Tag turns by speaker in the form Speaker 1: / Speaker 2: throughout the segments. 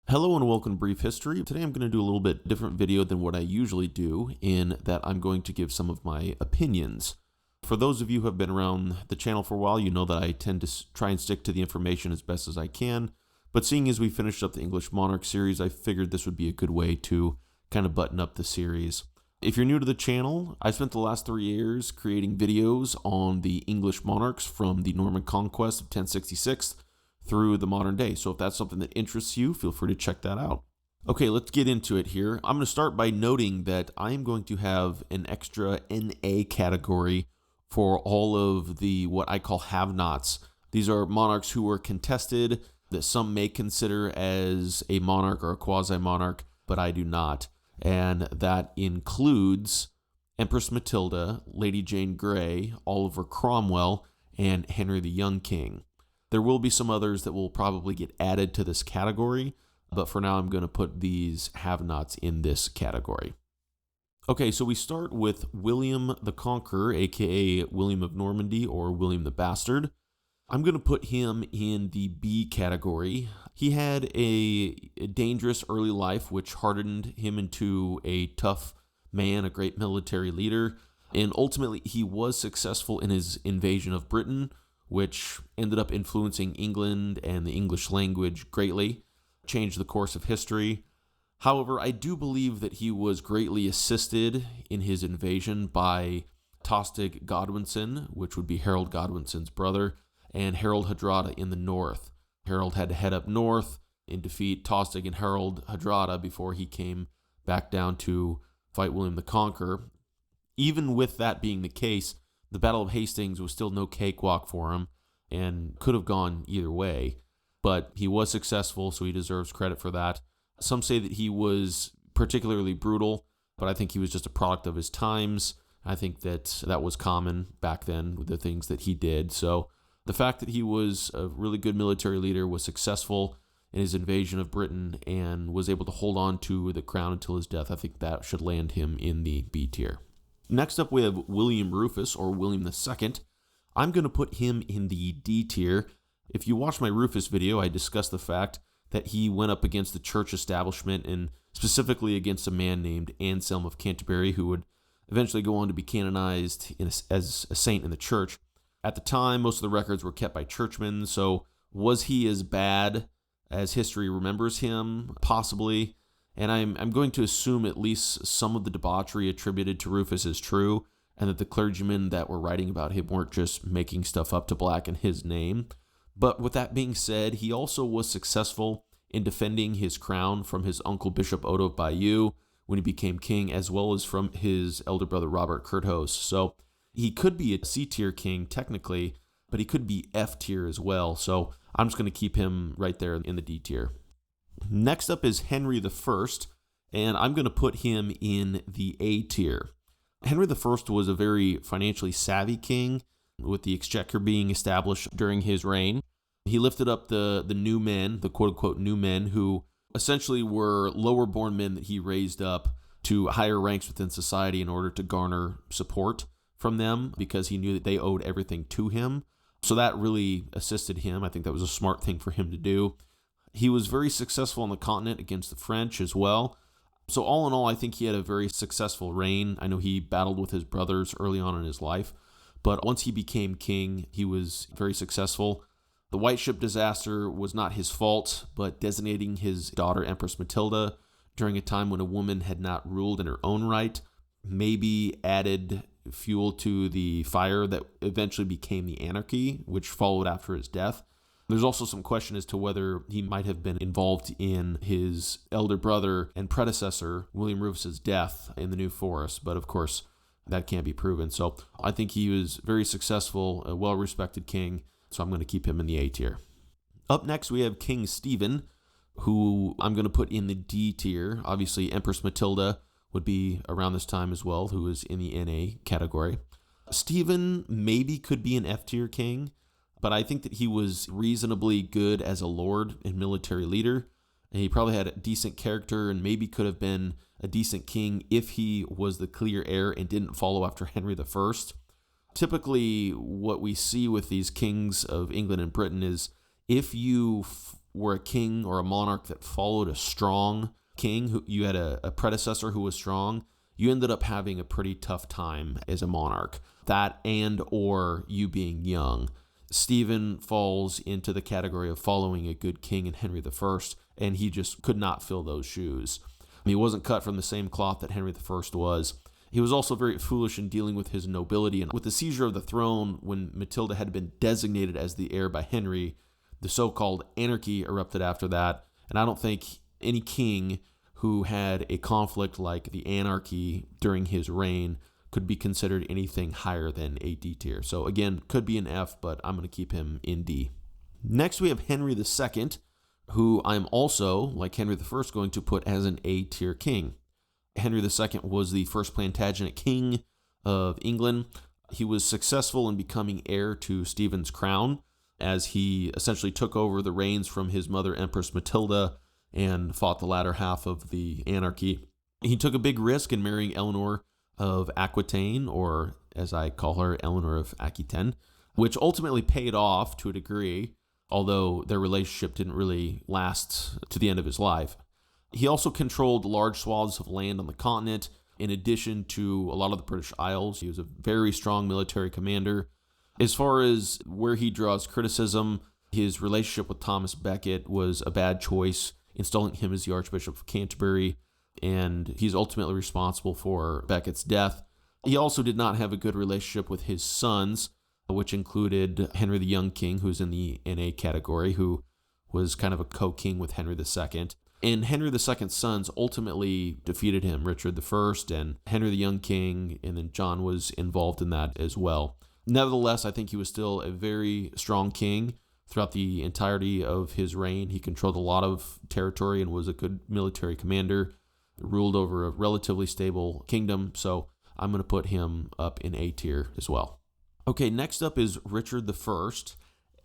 Speaker 1: Hello and welcome to Brief History. Today I'm going to do a little bit different video than what I usually do in that I'm going to give some of my opinions. For those of you who have been around the channel for a while, you know that I tend to try and stick to the information as best as I can. But seeing as we finished up the English Monarch series, I figured this would be a good way to kind of button up the series. If you're new to the channel, I spent the last 3 years creating videos on the English monarchs from the Norman Conquest of 1066 through the modern day. So if that's something that interests you, feel free to check that out. Okay, let's get into it here. I'm going to start by noting that I am going to have an extra NA category for all of the what I call have-nots. These are monarchs who were contested that some may consider as a monarch or a quasi-monarch, but I do not. And that includes Empress Matilda, Lady Jane Grey, Oliver Cromwell, and Henry the Young King. There will be some others that will probably get added to this category, but for now I'm going to put these have-nots in this category. Okay, so we start with William the Conqueror, aka William of Normandy or William the Bastard. I'm going to put him in the B category. He had a dangerous early life, which hardened him into a tough man, a great military leader, and ultimately he was successful in his invasion of Britain, which ended up influencing England and the English language greatly, changed the course of history. However, I do believe that he was greatly assisted in his invasion by Tostig Godwinson, which would be Harold Godwinson's brother, and Harold Hardrada in the north. Harold had to head up north and defeat Tostig and Harold Hardrada before he came back down to fight William the Conqueror. Even with that being the case, the Battle of Hastings was still no cakewalk for him and could have gone either way, but he was successful, so he deserves credit for that. Some say that he was particularly brutal, but I think he was just a product of his times. I think that that was common back then with the things that he did. So the fact that he was a really good military leader, was successful in his invasion of Britain, and was able to hold on to the crown until his death, I think that should land him in the B tier. Next up, we have William Rufus, or William II. I'm going to put him in the D tier. If you watch my Rufus video, I discussed the fact that he went up against the church establishment, and specifically against a man named Anselm of Canterbury, who would eventually go on to be canonized as a saint in the church. At the time, most of the records were kept by churchmen, so was he as bad as history remembers him? Possibly. And I'm going to assume at least some of the debauchery attributed to Rufus is true, and that the clergymen that were writing about him weren't just making stuff up to blacken his name. But with that being said, he also was successful in defending his crown from his uncle Bishop Odo of Bayeux when he became king, as well as from his elder brother Robert Curthose. So he could be a C-tier king technically, but he could be F-tier as well. So I'm just going to keep him right there in the D tier. Next up is Henry I, and I'm going to put him in the A tier. Henry I was a very financially savvy king, with the exchequer being established during his reign. He lifted up the new men, the quote-unquote new men, who essentially were lower-born men that he raised up to higher ranks within society in order to garner support from them, because he knew that they owed everything to him. So that really assisted him. I think that was a smart thing for him to do. He was very successful on the continent against the French as well. So all in all, I think he had a very successful reign. I know he battled with his brothers early on in his life, but once he became king, he was very successful. The White Ship disaster was not his fault, but designating his daughter Empress Matilda during a time when a woman had not ruled in her own right maybe added fuel to the fire that eventually became the anarchy, which followed after his death. There's also some question as to whether he might have been involved in his elder brother and predecessor, William Rufus's death in the New Forest, but of course, that can't be proven. So I think he was very successful, a well-respected king, so I'm going to keep him in the A tier. Up next, we have King Stephen, who I'm going to put in the D tier. Obviously, Empress Matilda would be around this time as well, who is in the NA category. Stephen maybe could be an F tier king, but I think that he was reasonably good as a lord and military leader, and he probably had a decent character and maybe could have been a decent king if he was the clear heir and didn't follow after Henry I. Typically, what we see with these kings of England and Britain is if you were a king or a monarch that followed a strong king, who you had a predecessor who was strong, you ended up having a pretty tough time as a monarch. That and or you being young. Stephen falls into the category of following a good king in Henry I, and he just could not fill those shoes. He wasn't cut from the same cloth that Henry I was. He was also very foolish in dealing with his nobility. And with the seizure of the throne, when Matilda had been designated as the heir by Henry, the so-called anarchy erupted after that. And I don't think any king who had a conflict like the anarchy during his reign could be considered anything higher than a D tier. So again, could be an F, but I'm going to keep him in D. Next, we have Henry II, who I'm also, like Henry I, going to put as an A tier king. Henry II was the first Plantagenet king of England. He was successful in becoming heir to Stephen's crown, as he essentially took over the reins from his mother, Empress Matilda, and fought the latter half of the anarchy. He took a big risk in marrying Eleanor of Aquitaine, or as I call her, Eleanor of Aquitaine, which ultimately paid off to a degree, although their relationship didn't really last to the end of his life. He also controlled large swaths of land on the continent, in addition to a lot of the British Isles. He was a very strong military commander. As far as where he draws criticism, his relationship with Thomas Becket was a bad choice, installing him as the Archbishop of Canterbury, and he's ultimately responsible for Becket's death. He also did not have a good relationship with his sons, which included Henry the Young King, who's in the NA category, who was kind of a co-king with Henry II. And Henry II's sons ultimately defeated him, Richard I and Henry the Young King, and then John was involved in that as well. Nevertheless, I think he was still a very strong king throughout the entirety of his reign. He controlled a lot of territory and was a good military commander, ruled over a relatively stable kingdom, so I'm going to put him up in A tier as well. Okay, next up is Richard I,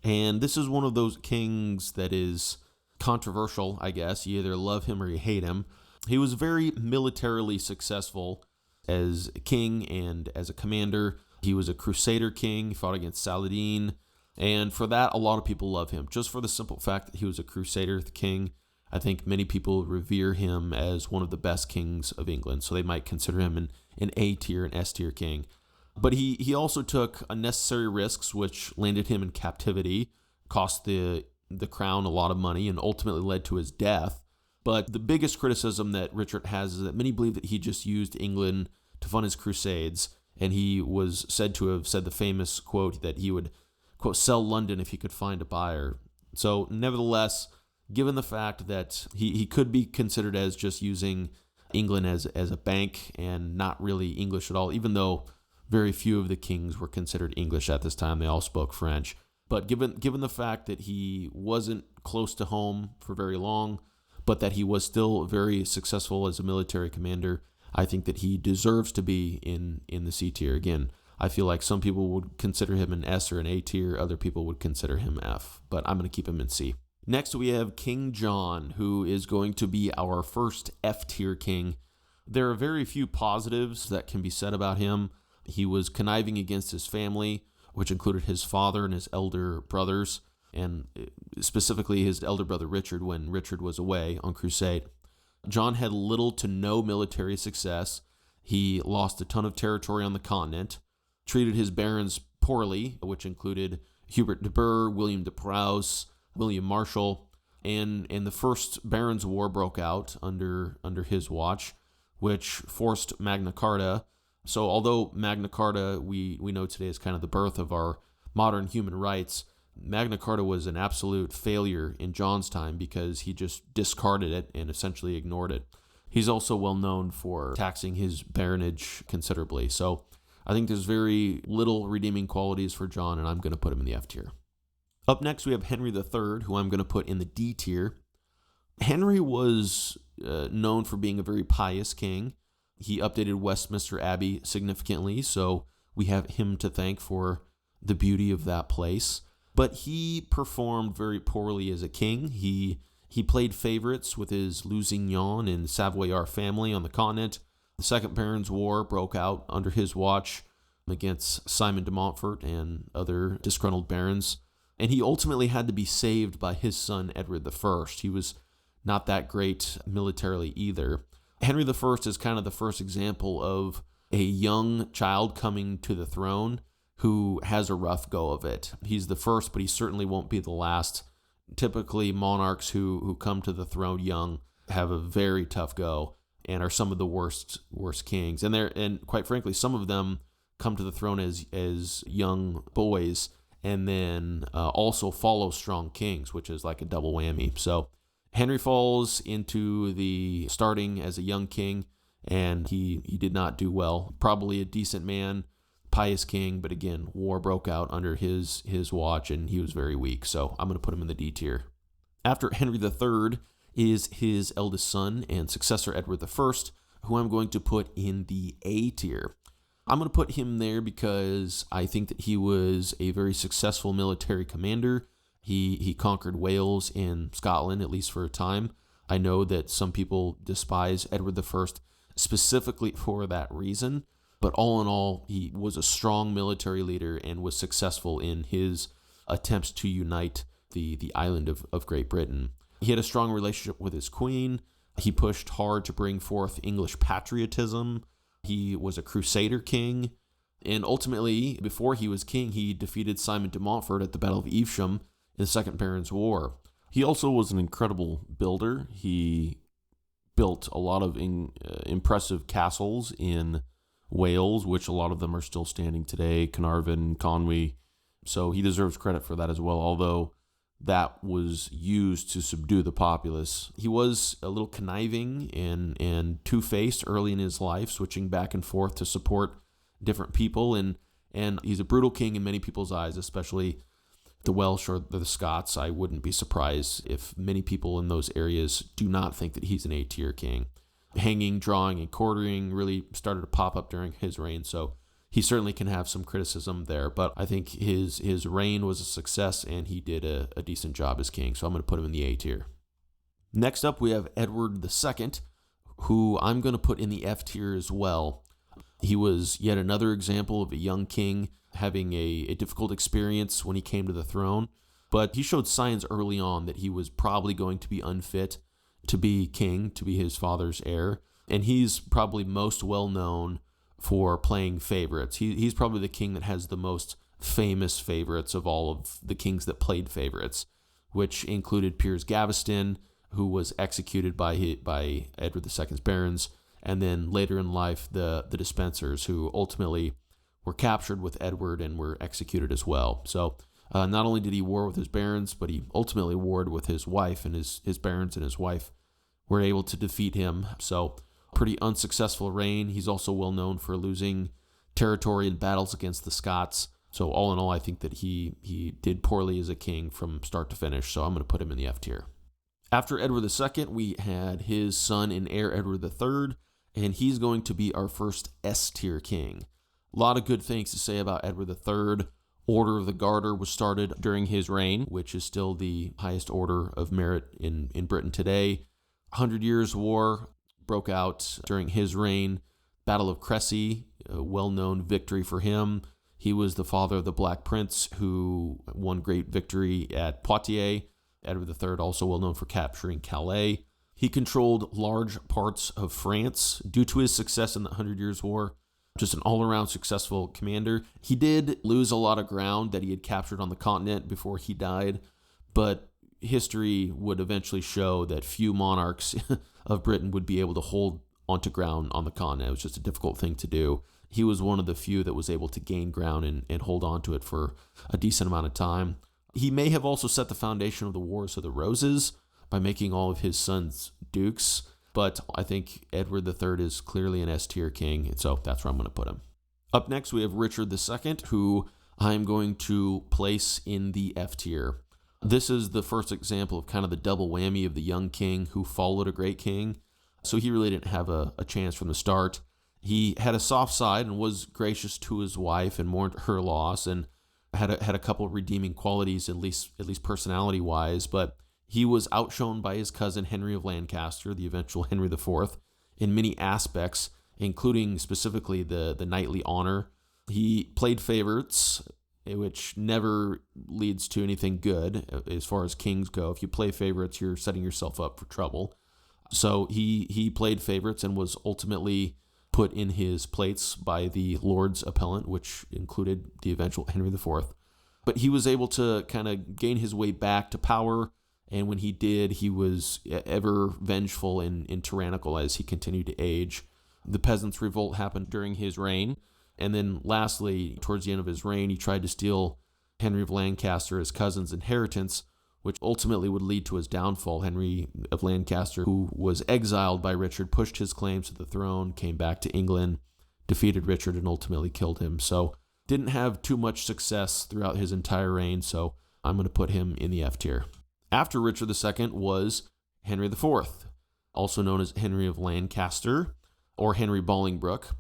Speaker 1: and this is one of those kings that is controversial, I guess. You either love him or you hate him. He was very militarily successful as a king and as a commander. He was a crusader king. He fought against Saladin, and for that, a lot of people love him. Just for the simple fact that he was a crusader king, I think many people revere him as one of the best kings of England, so they might consider him an A tier, an S tier king. But he also took unnecessary risks, which landed him in captivity, cost the crown a lot of money, and ultimately led to his death. But the biggest criticism that Richard has is that many believe that he just used England to fund his crusades, and he was said to have said the famous quote that he would, quote, sell London if he could find a buyer. So nevertheless, given the fact that he could be considered as just using England as a bank and not really English at all, even though very few of the kings were considered English at this time, they all spoke French. But given the fact that he wasn't close to home for very long, but that he was still very successful as a military commander, I think that he deserves to be in the C tier. Again, I feel like some people would consider him an S or an A tier, other people would consider him F, but I'm going to keep him in C. Next, we have King John, who is going to be our first F tier king. There are very few positives that can be said about him. He was conniving against his family, which included his father and his elder brothers, and specifically his elder brother Richard when Richard was away on crusade. John had little to no military success. He lost a ton of territory on the continent, treated his barons poorly, which included Hubert de Burgh, William de Prowse, William Marshall, and the First Barons' War broke out under his watch, which forced Magna Carta. So although Magna Carta, we know today is kind of the birth of our modern human rights, Magna Carta was an absolute failure in John's time because he just discarded it and essentially ignored it. He's also well known for taxing his baronage considerably. So I think there's very little redeeming qualities for John, and I'm going to put him in the F tier. Up next, we have Henry III, who I'm going to put in the D tier. Henry was known for being a very pious king. He updated Westminster Abbey significantly, so we have him to thank for the beauty of that place. But he performed very poorly as a king. He played favorites with his Lusignan and Savoyard family on the continent. The Second Barons' War broke out under his watch against Simon de Montfort and other disgruntled barons. And he ultimately had to be saved by his son, Edward I. He was not that great militarily either. Henry I is kind of the first example of a young child coming to the throne who has a rough go of it. He's the first, but he certainly won't be the last. Typically, monarchs who come to the throne young have a very tough go and are some of the worst kings. And quite frankly, some of them come to the throne as young boys and then also follow strong kings, which is like a double whammy. So Henry falls into the starting as a young king, and he did not do well. Probably a decent man, pious king, but again, war broke out under his watch, and he was very weak. So I'm going to put him in the D tier. After Henry III is his eldest son and successor, Edward I, who I'm going to put in the A tier. I'm going to put him there because I think that he was a very successful military commander. He conquered Wales and Scotland, at least for a time. I know that some people despise Edward I specifically for that reason, but all in all, he was a strong military leader and was successful in his attempts to unite the island of Great Britain. He had a strong relationship with his queen. He pushed hard to bring forth English patriotism. He was a crusader king. And ultimately, before he was king, he defeated Simon de Montfort at the Battle of Evesham in the Second Barons' War. He also was an incredible builder. He built a lot of impressive castles in Wales, which a lot of them are still standing today, Carnarvon, Conwy. So he deserves credit for that as well, although that was used to subdue the populace. He was a little conniving and two-faced early in his life, switching back and forth to support different people. And he's a brutal king in many people's eyes, especially the Welsh or the Scots. I wouldn't be surprised if many people in those areas do not think that he's an A-tier king. Hanging, drawing, and quartering really started to pop up during his reign, so he certainly can have some criticism there, but I think his reign was a success and he did a decent job as king, so I'm going to put him in the A tier. Next up, we have Edward II, who I'm going to put in the F tier as well. He was yet another example of a young king having a difficult experience when he came to the throne, but he showed signs early on that he was probably going to be unfit to be king, to be his father's heir, and he's probably most well known for playing favorites. He's probably the king that has the most famous favorites of all of the kings that played favorites, which included Piers Gaveston, who was executed by Edward II's barons, and then later in life, the Despensers, who ultimately were captured with Edward and were executed as well. So not only did he war with his barons, but he ultimately warred with his wife, and his barons and his wife were able to defeat him. So pretty unsuccessful reign. He's also well known for losing territory in battles against the Scots. So all in all, I think that he did poorly as a king from start to finish. So I'm going to put him in the F tier. After Edward II, we had his son and heir, Edward III, and he's going to be our first S tier king. A lot of good things to say about Edward III. Order of the Garter was started during his reign, which is still the highest order of merit in Britain today. 100 Years' War broke out during his reign. Battle of Crécy, a well-known victory for him. He was the father of the Black Prince, who won great victory at Poitiers. Edward III, also well known for capturing Calais. He controlled large parts of France due to his success in the 100 Years' War. Just an all-around successful commander. He did lose a lot of ground that he had captured on the continent before he died, but history would eventually show that few monarchs of Britain would be able to hold onto ground on the continent. It was just a difficult thing to do. He was one of the few that was able to gain ground and hold on to it for a decent amount of time. He may have also set the foundation of the Wars of the Roses by making all of his sons dukes, but I think Edward III is clearly an S-tier king, so that's where I'm going to put him. Up next, we have Richard II, who I'm going to place in the F tier. This is the first example of kind of the double whammy of the young king who followed a great king. So he really didn't have a chance from the start. He had a soft side and was gracious to his wife and mourned her loss and had a couple of redeeming qualities, at least personality-wise, but he was outshone by his cousin Henry of Lancaster, the eventual Henry IV, in many aspects, including specifically the knightly honor. He played favorites which never leads to anything good as far as kings go. If you play favorites, you're setting yourself up for trouble. So he played favorites and was ultimately put in his plates by the Lord's appellant, which included the eventual Henry IV. But he was able to kind of gain his way back to power, and when he did, he was ever vengeful and tyrannical as he continued to age. The Peasants' Revolt happened during his reign, and then lastly, towards the end of his reign, he tried to steal Henry of Lancaster, his cousin's inheritance, which ultimately would lead to his downfall. Henry of Lancaster, who was exiled by Richard, pushed his claims to the throne, came back to England, defeated Richard, and ultimately killed him. So didn't have too much success throughout his entire reign, so I'm going to put him in the F tier. After Richard II was Henry IV, also known as Henry of Lancaster or Henry Bolingbroke,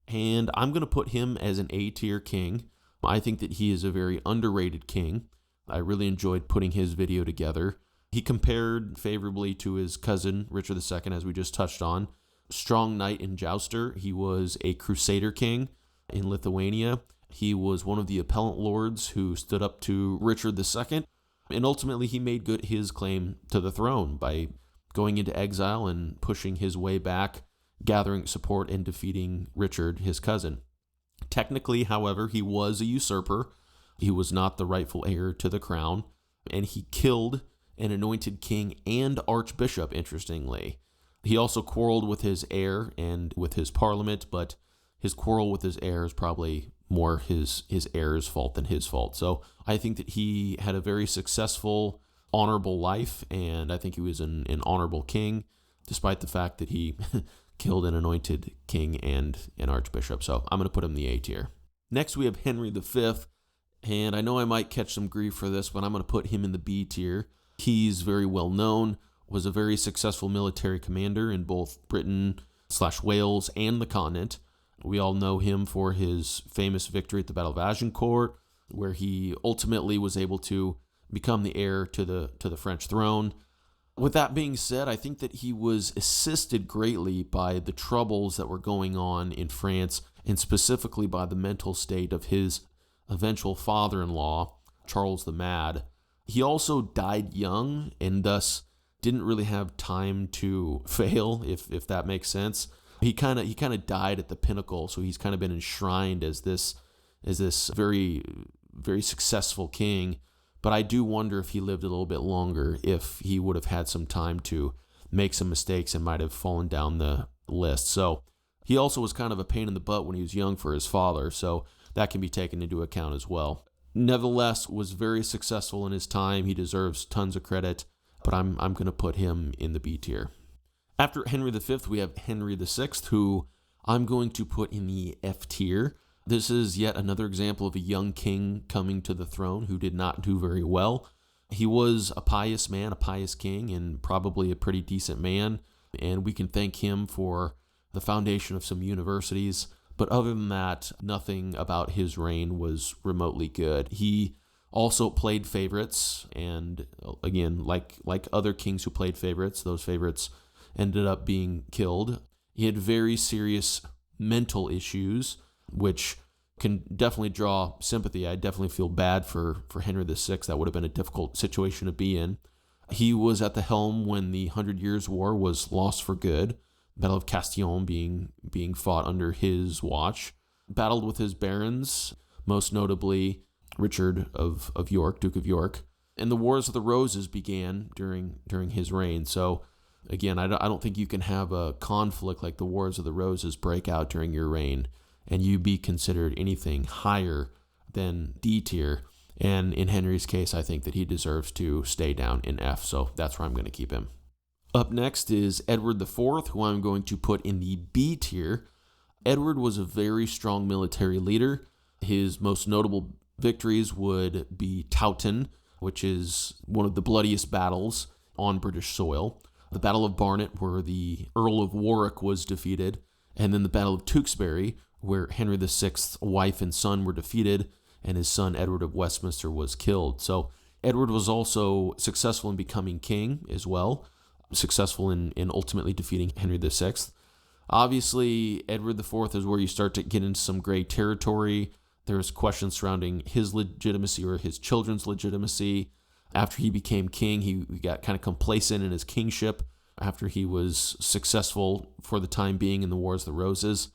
Speaker 1: and I'm going to put him as an A tier king. I think that he is a very underrated king. I really enjoyed putting his video together. He compared favorably to his cousin, Richard II, as we just touched on. Strong knight and jouster. He was a crusader king in Lithuania. He was one of the appellant lords who stood up to Richard II, and ultimately he made good his claim to the throne by going into exile and pushing his way back, gathering support and defeating Richard, his cousin. Technically, however, he was a usurper. He was not the rightful heir to the crown, and he killed an anointed king and archbishop, interestingly. He also quarreled with his heir and with his parliament, but his quarrel with his heir is probably more his heir's fault than his fault. So I think that he had a very successful, honorable life, and I think he was an honorable king, despite the fact that he killed an anointed king and an archbishop. So I'm going to put him in the A tier. Next, we have Henry V, and I know I might catch some grief for this, but I'm going to put him in the B tier. He's very well known, was a very successful military commander in both Britain/Wales and the continent. We all know him for his famous victory at the Battle of Agincourt, where he ultimately was able to become the heir to the French throne. With that being said, I think that he was assisted greatly by the troubles that were going on in France, and specifically by the mental state of his eventual father-in-law, Charles the Mad. He also died young and thus didn't really have time to fail, if that makes sense. He kind of died at the pinnacle, so he's kind of been enshrined as this very, very successful king. But I do wonder if he lived a little bit longer, if he would have had some time to make some mistakes and might have fallen down the list. So he also was kind of a pain in the butt when he was young for his father, so that can be taken into account as well. Nevertheless, was very successful in his time. He deserves tons of credit, but I'm going to put him in the B tier. After Henry V, we have Henry VI, who I'm going to put in the F tier. This is yet another example of a young king coming to the throne who did not do very well. He was a pious man, a pious king, and probably a pretty decent man, and we can thank him for the foundation of some universities. But other than that, nothing about his reign was remotely good. He also played favorites, and again, like other kings who played favorites, those favorites ended up being killed. He had very serious mental issues, which can definitely draw sympathy. I definitely feel bad for Henry VI. That would have been a difficult situation to be in. He was at the helm when the 100 Years' War was lost for good, Battle of Castillon being fought under his watch. Battled with his barons, most notably Richard of York, Duke of York. And the Wars of the Roses began during his reign. So again, I don't think you can have a conflict like the Wars of the Roses break out during your reign and you be considered anything higher than D tier. And in Henry's case, I think that he deserves to stay down in F, so that's where I'm going to keep him. Up next is Edward IV, who I'm going to put in the B tier. Edward was a very strong military leader. His most notable victories would be Towton, which is one of the bloodiest battles on British soil. The Battle of Barnet, where the Earl of Warwick was defeated, and then the Battle of Tewkesbury, where Henry VI's wife and son were defeated, and his son Edward of Westminster was killed. So Edward was also successful in becoming king as well, successful in ultimately defeating Henry VI. Obviously, Edward IV is where you start to get into some gray territory. There's questions surrounding his legitimacy or his children's legitimacy. After he became king, he got kind of complacent in his kingship after he was successful for the time being in the Wars of the Roses.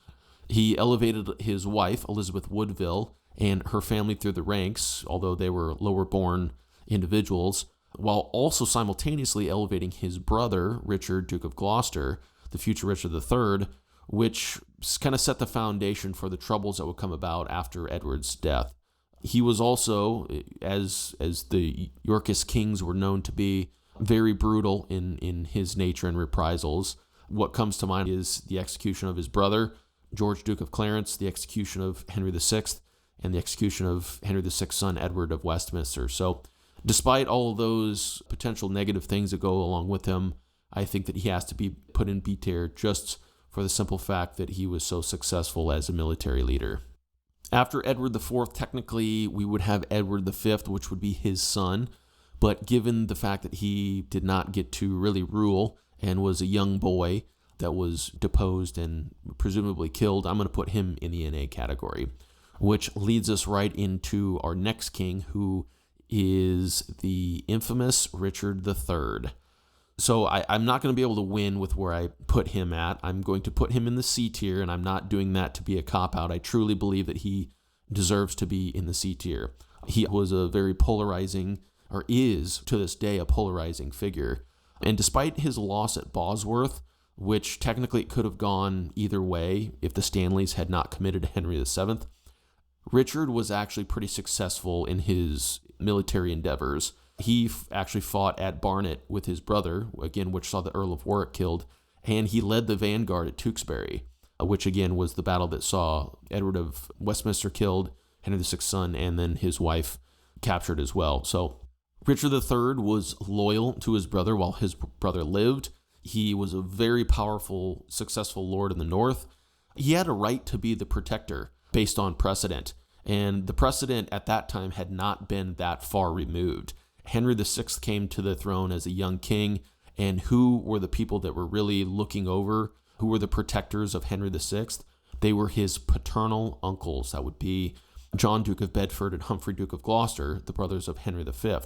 Speaker 1: He elevated his wife, Elizabeth Woodville, and her family through the ranks, although they were lower-born individuals, while also simultaneously elevating his brother, Richard, Duke of Gloucester, the future Richard III, which kind of set the foundation for the troubles that would come about after Edward's death. He was also, as the Yorkist kings were known to be, very brutal in his nature and reprisals. What comes to mind is the execution of his brother, George, Duke of Clarence, the execution of Henry VI, and the execution of Henry VI's son, Edward of Westminster. So despite all of those potential negative things that go along with him, I think that he has to be put in B tier just for the simple fact that he was so successful as a military leader. After Edward IV, technically, we would have Edward V, which would be his son. But given the fact that he did not get to really rule and was a young boy that was deposed and presumably killed, I'm going to put him in the NA category, which leads us right into our next king, who is the infamous Richard III. So I'm not going to be able to win with where I put him at. I'm going to put him in the C tier, and I'm not doing that to be a cop-out. I truly believe that he deserves to be in the C tier. He was a very polarizing, or is to this day, a polarizing figure. And despite his loss at Bosworth, which technically could have gone either way if the Stanleys had not committed to Henry VII, Richard was actually pretty successful in his military endeavors. He actually fought at Barnet with his brother, again, which saw the Earl of Warwick killed, and he led the vanguard at Tewkesbury, which again was the battle that saw Edward of Westminster killed, Henry VI's son, and then his wife captured as well. So Richard III was loyal to his brother while his brother lived. He was a very powerful, successful lord in the north. He had a right to be the protector based on precedent, and the precedent at that time had not been that far removed. Henry VI came to the throne as a young king, and who were the people that were really looking over, who were the protectors of Henry VI? They were his paternal uncles. That would be John, Duke of Bedford, and Humphrey, Duke of Gloucester, the brothers of Henry V.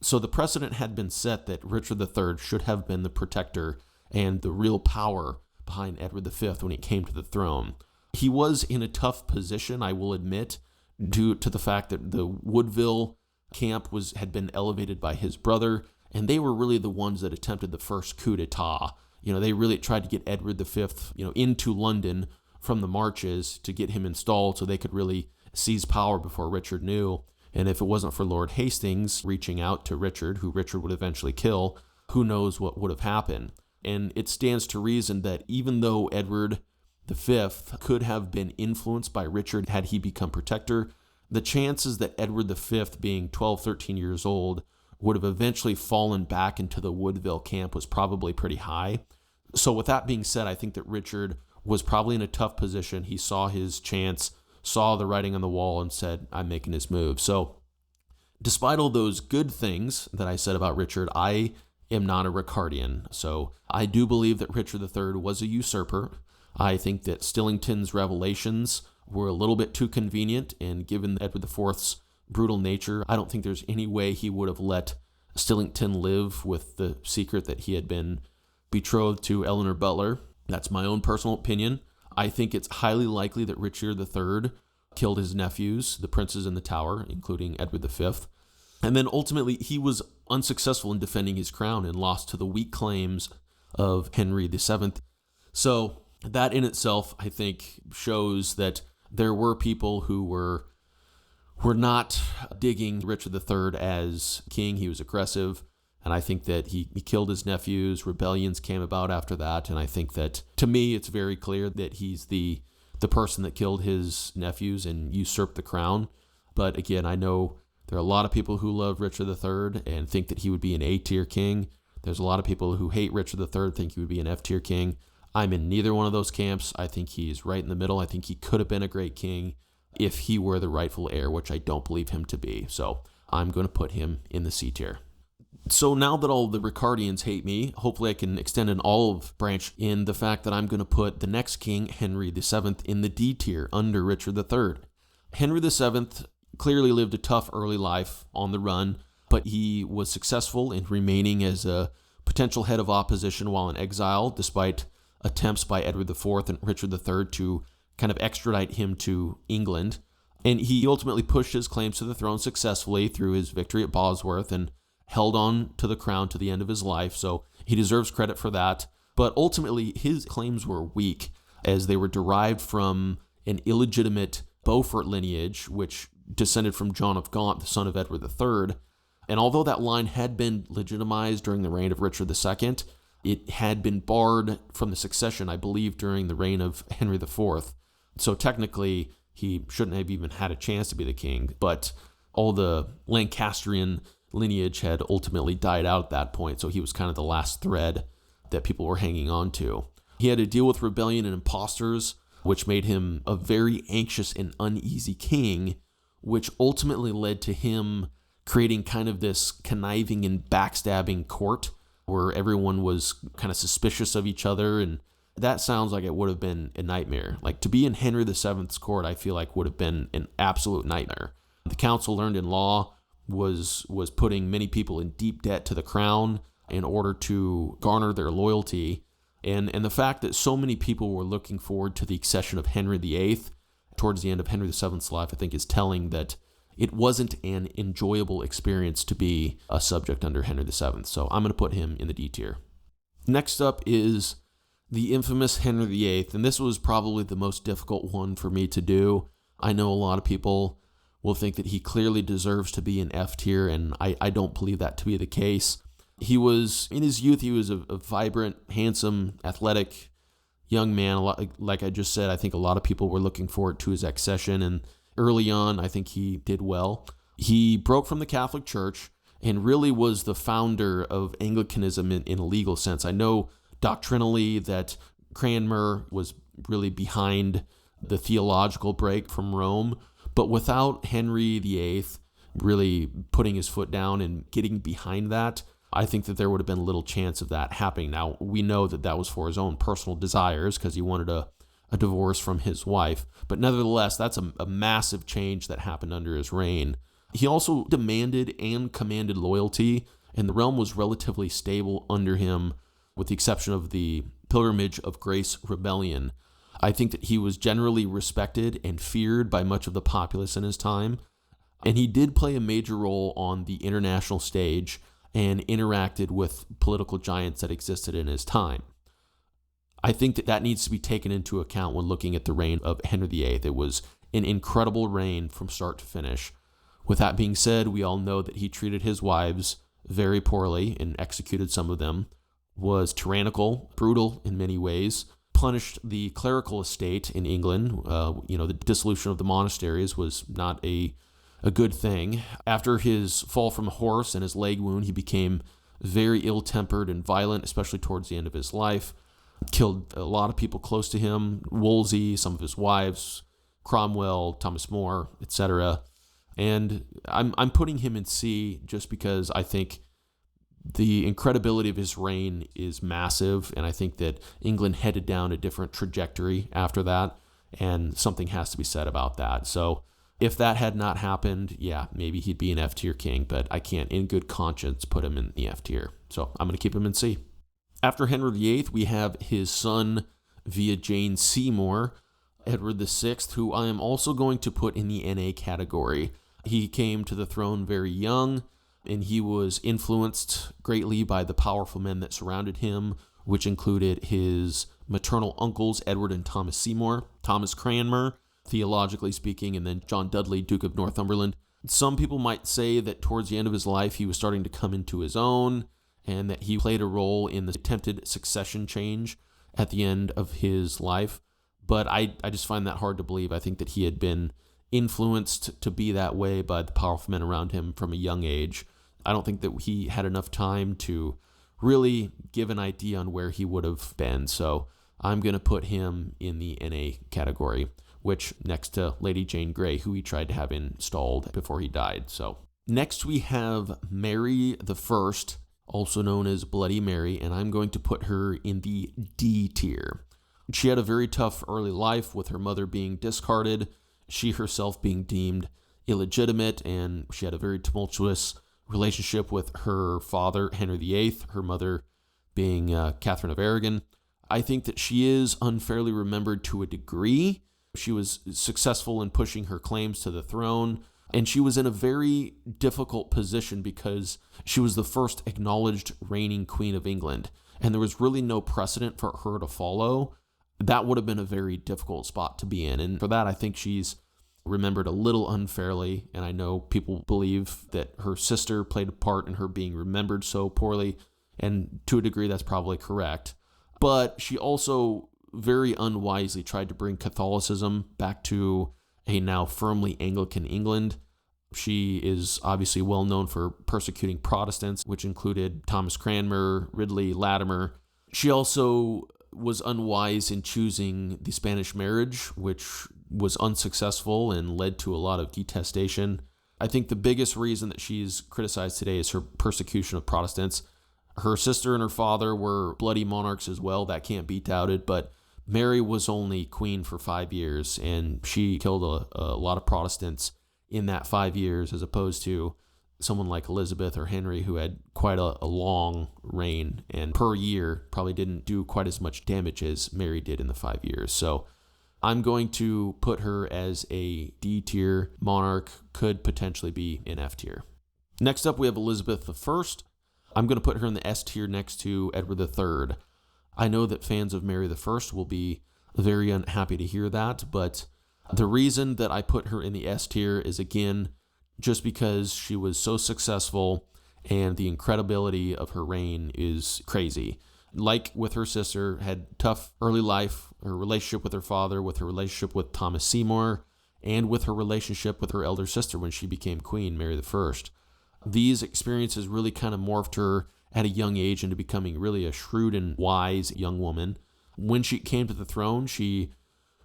Speaker 1: So the precedent had been set that Richard III should have been the protector and the real power behind Edward V when he came to the throne. He was in a tough position, I will admit, due to the fact that the Woodville camp had been elevated by his brother, and they were really the ones that attempted the first coup d'etat. They really tried to get Edward V, into London from the marches to get him installed so they could really seize power before Richard knew. And if it wasn't for Lord Hastings reaching out to Richard, who Richard would eventually kill, who knows what would have happened. And it stands to reason that even though Edward V could have been influenced by Richard had he become protector, the chances that Edward V, being 12, 13 years old, would have eventually fallen back into the Woodville camp was probably pretty high. So with that being said, I think that Richard was probably in a tough position. He saw his chance, saw the writing on the wall, and said, I'm making this move. So despite all those good things that I said about Richard, I am not a Ricardian. So I do believe that Richard III was a usurper. I think that Stillington's revelations were a little bit too convenient, and given Edward IV's brutal nature, I don't think there's any way he would have let Stillington live with the secret that he had been betrothed to Eleanor Butler. That's my own personal opinion. I think it's highly likely that Richard III killed his nephews, the princes in the Tower, including Edward V. And then ultimately, he was unsuccessful in defending his crown and lost to the weak claims of Henry VII. So that in itself, I think, shows that there were people who were not digging Richard III as king. He was aggressive, and I think that he killed his nephews. Rebellions came about after that, and I think that, to me, it's very clear that he's the person that killed his nephews and usurped the crown. But again, I know there are a lot of people who love Richard III and think that he would be an A-tier king. There's a lot of people who hate Richard III, think he would be an F-tier king. I'm in neither one of those camps. I think he's right in the middle. I think he could have been a great king if he were the rightful heir, which I don't believe him to be. So I'm going to put him in the C tier. So now that all the Ricardians hate me, hopefully I can extend an olive branch in the fact that I'm going to put the next king, Henry VII, in the D tier under Richard III. Henry VII clearly lived a tough early life on the run, but he was successful in remaining as a potential head of opposition while in exile, despite attempts by Edward IV and Richard III to kind of extradite him to England. And he ultimately pushed his claims to the throne successfully through his victory at Bosworth and held on to the crown to the end of his life, so he deserves credit for that. But ultimately, his claims were weak, as they were derived from an illegitimate Beaufort lineage, which descended from John of Gaunt, the son of Edward III. And although that line had been legitimized during the reign of Richard II, it had been barred from the succession, I believe, during the reign of Henry IV. So technically, he shouldn't have even had a chance to be the king, but all the Lancastrian lineage had ultimately died out at that point, so he was kind of the last thread that people were hanging on to. He had to deal with rebellion and imposters, which made him a very anxious and uneasy king, which ultimately led to him creating kind of this conniving and backstabbing court where everyone was kind of suspicious of each other, and that sounds like it would have been a nightmare. Like, to be in Henry VII's court, I feel like would have been an absolute nightmare. The council learned in law was putting many people in deep debt to the crown in order to garner their loyalty. And the fact that so many people were looking forward to the accession of Henry VIII towards the end of Henry VII's life, I think, is telling that it wasn't an enjoyable experience to be a subject under Henry VII. So I'm going to put him in the D tier. Next up is the infamous Henry VIII, and this was probably the most difficult one for me to do. I know a lot of people will think that he clearly deserves to be an F tier, and I don't believe that to be the case. He was, in his youth, he was a vibrant, handsome, athletic young man. Like I just said, I think a lot of people were looking forward to his accession, and early on, I think he did well. He broke from the Catholic Church and really was the founder of Anglicanism in a legal sense. I know doctrinally that Cranmer was really behind the theological break from Rome, but without Henry VIII really putting his foot down and getting behind that, I think that there would have been little chance of that happening. Now, we know that that was for his own personal desires because he wanted a divorce from his wife, but nevertheless, that's a massive change that happened under his reign. He also demanded and commanded loyalty, and the realm was relatively stable under him, with the exception of the Pilgrimage of Grace rebellion. I think that he was generally respected and feared by much of the populace in his time, and he did play a major role on the international stage and interacted with political giants that existed in his time. I think that needs to be taken into account when looking at the reign of Henry VIII. It was an incredible reign from start to finish. With that being said, we all know that he treated his wives very poorly and executed some of them, was tyrannical, brutal in many ways, punished the clerical estate in England. The dissolution of the monasteries was not a good thing. After his fall from a horse and his leg wound, he became very ill-tempered and violent, especially towards the end of his life. Killed a lot of people close to him, Wolsey, some of his wives, Cromwell, Thomas More, etc. And I'm putting him in C just because I think the incredibility of his reign is massive, and I think that England headed down a different trajectory after that, and something has to be said about that. So if that had not happened, yeah, maybe he'd be an F tier king, but I can't in good conscience put him in the F tier. So I'm going to keep him in C. After Henry VIII, we have his son via Jane Seymour, Edward VI, who I am also going to put in the NA category. He came to the throne very young, and he was influenced greatly by the powerful men that surrounded him, which included his maternal uncles, Edward and Thomas Seymour, Thomas Cranmer, theologically speaking, and then John Dudley, Duke of Northumberland. Some people might say that towards the end of his life, he was starting to come into his own, and that he played a role in the attempted succession change at the end of his life. But I just find that hard to believe. I think that he had been influenced to be that way by the powerful men around him from a young age. I don't think that he had enough time to really give an idea on where he would have been. So I'm going to put him in the NA category, which next to Lady Jane Grey, who he tried to have installed before he died. So next we have Mary the First, also known as Bloody Mary, and I'm going to put her in the D tier. She had a very tough early life, with her mother being discarded she herself being deemed illegitimate, and she had a very tumultuous relationship with her father, Henry VIII, her mother being Catherine of Aragon. I think that she is unfairly remembered to a degree. She was successful in pushing her claims to the throne, and she was in a very difficult position because she was the first acknowledged reigning Queen of England, and there was really no precedent for her to follow. That would have been a very difficult spot to be in, and for that, I think she's remembered a little unfairly, and I know people believe that her sister played a part in her being remembered so poorly, and to a degree, that's probably correct. But she also very unwisely tried to bring Catholicism back to a now firmly Anglican England. She is obviously well known for persecuting Protestants, which included Thomas Cranmer, Ridley, Latimer. She also was unwise in choosing the Spanish marriage, which was unsuccessful and led to a lot of detestation. I think the biggest reason that she's criticized today is her persecution of Protestants. Her sister and her father were bloody monarchs as well. That can't be doubted, but Mary was only queen for 5 years, and she killed a lot of Protestants in that 5 years, as opposed to someone like Elizabeth or Henry, who had quite a long reign, and per year probably didn't do quite as much damage as Mary did in the 5 years. So I'm going to put her as a D tier monarch, could potentially be in F tier. Next up, we have Elizabeth I. I'm going to put her in the S tier next to Edward III. I know that fans of Mary I will be very unhappy to hear that, but the reason that I put her in the S tier is, again, just because she was so successful and the incredibility of her reign is crazy. Like with her sister, had tough early life, her relationship with her father, with her relationship with Thomas Seymour, and with her relationship with her elder sister when she became queen, Mary I. These experiences really kind of morphed her at a young age into becoming really a shrewd and wise young woman. When she came to the throne, she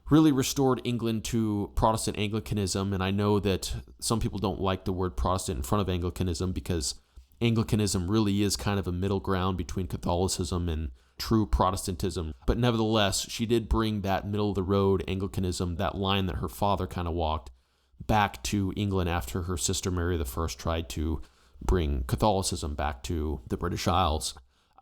Speaker 1: really restored England to Protestant Anglicanism, and I know that some people don't like the word Protestant in front of Anglicanism because Anglicanism really is kind of a middle ground between Catholicism and true Protestantism. But nevertheless, she did bring that middle-of-the-road Anglicanism, that line that her father kind of walked, back to England after her sister Mary I tried to bring Catholicism back to the British Isles.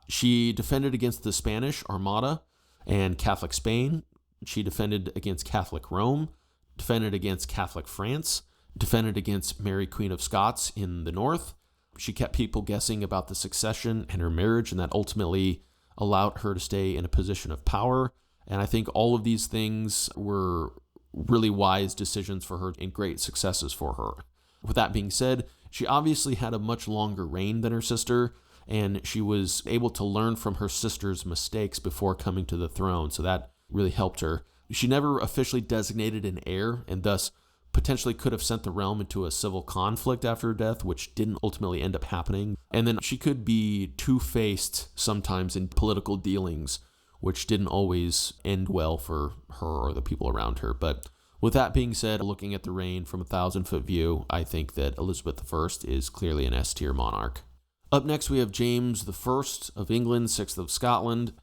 Speaker 1: She defended against the Spanish Armada and Catholic Spain. She defended against Catholic Rome, defended against Catholic France, defended against Mary Queen of Scots in the north. She kept people guessing about the succession and her marriage, and that ultimately allowed her to stay in a position of power. And I think all of these things were really wise decisions for her and great successes for her. With that being said, she obviously had a much longer reign than her sister, and she was able to learn from her sister's mistakes before coming to the throne, so that really helped her. She never officially designated an heir, and thus potentially could have sent the realm into a civil conflict after her death, which didn't ultimately end up happening. And then she could be two-faced sometimes in political dealings, which didn't always end well for her or the people around her. But with that being said, looking at the reign from a 1,000-foot view, I think that Elizabeth I is clearly an S-tier monarch. Up next, we have James I of England, 6th of Scotland,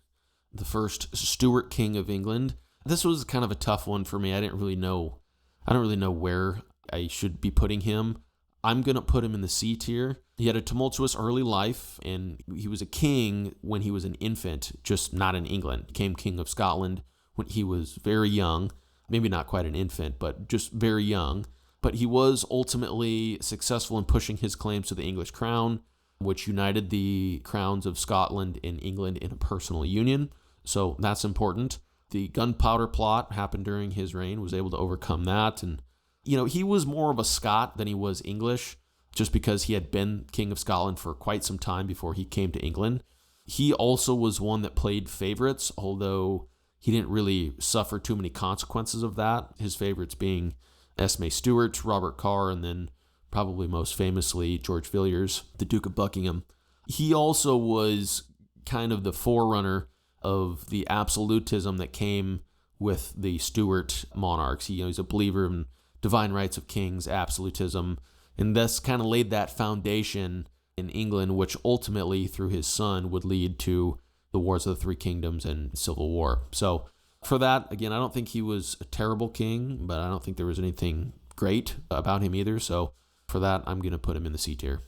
Speaker 1: the first Stuart King of England. This was kind of a tough one for me. I don't really know where I should be putting him. I'm going to put him in the C tier. He had a tumultuous early life, and he was a king when he was an infant, just not in England. He became King of Scotland when he was very young. Maybe not quite an infant, but just very young. But he was ultimately successful in pushing his claims to the English crown, which united the crowns of Scotland and England in a personal union. So that's important. The gunpowder plot happened during his reign, was able to overcome that. And, he was more of a Scot than he was English, just because he had been King of Scotland for quite some time before he came to England. He also was one that played favorites, although he didn't really suffer too many consequences of that. His favorites being Esme Stuart, Robert Carr, and then probably most famously George Villiers, the Duke of Buckingham. He also was kind of the forerunner of the absolutism that came with the Stuart monarchs. He's a believer in divine rights of kings, absolutism, and thus kind of laid that foundation in England, which ultimately, through his son, would lead to the Wars of the Three Kingdoms and Civil War. So For that, again, I don't think he was a terrible king, but I don't think there was anything great about him either. So for that, I'm going to put him in the C tier.